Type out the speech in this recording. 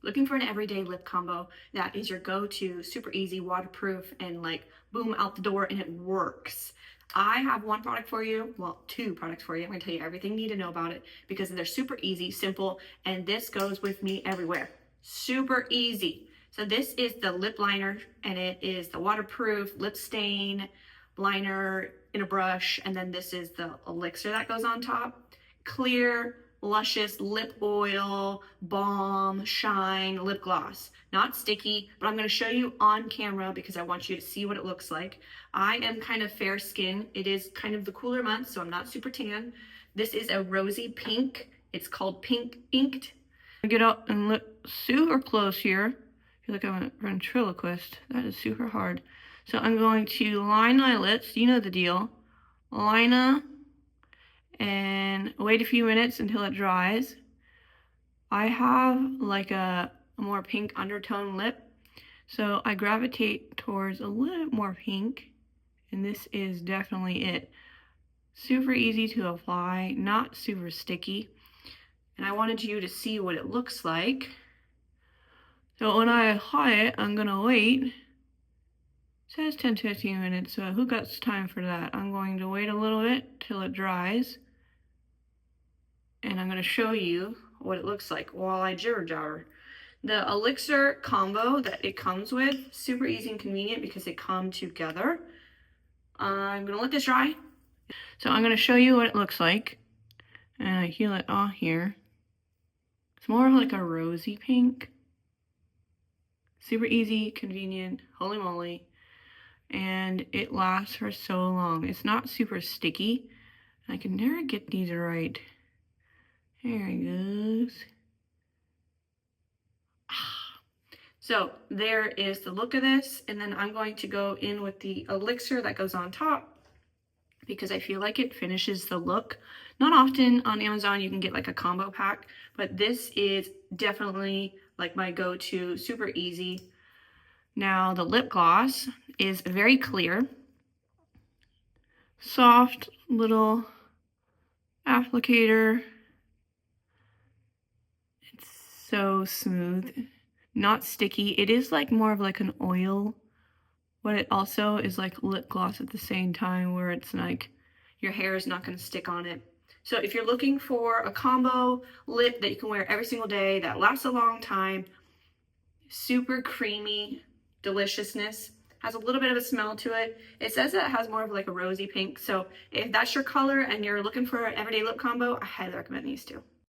Looking for an everyday lip combo that is your go-to, super easy, waterproof, and like boom, out the door, and it works. I have one product for you, well, two products for you. I'm gonna tell you everything you need to know about it because they're super easy, simple, and this goes with me everywhere. Super easy. So this is the lip liner, and it is the waterproof lip stain liner in a brush, and then this is the elixir that goes on top. Clear, luscious lip oil, balm, shine, lip gloss. Not sticky, but I'm going to show you on camera because I want you to see what it looks like. I am kind of fair skin. It is kind of the cooler month, so I'm not super tan. This is a rosy pink. It's called Pink Inked. Get out and look super close here. I feel like I'm a ventriloquist. That is super hard. So I'm going to line my lips. You know the deal. Line up and wait a few minutes until it dries. I have like a more pink undertone lip, so I gravitate towards a little bit more pink, and this is definitely it. Super easy to apply, not super sticky, and I wanted you to see what it looks like. So when I apply it, I'm gonna wait. It says 10 to 15 minutes, so who got time for that? I'm going to wait a little bit till it dries, and I'm going to show you what it looks like while I jibber jabber. The elixir combo that it comes with, super easy and convenient because they come together. I'm going to let this dry. So I'm going to show you what it looks like. And I heal it off here. It's more of like a rosy pink. Super easy, convenient, holy moly. And it lasts for so long. It's not super sticky. I can never get these right. There it goes. So there is the look of this, and then I'm going to go in with the elixir that goes on top because I feel like it finishes the look. Not often on Amazon you can get like a combo pack, but this is definitely like my go-to, super easy. Now the lip gloss is very clear, soft little applicator. It's so smooth. Not sticky. It is like more of like an oil, but it also is like lip gloss at the same time where it's like your hair is not going to stick on it. So if you're looking for a combo lip that you can wear every single day that lasts a long time, super creamy deliciousness, has a little bit of a smell to it. It says that it has more of like a rosy pink. So if that's your color and you're looking for an everyday lip combo, I highly recommend these two.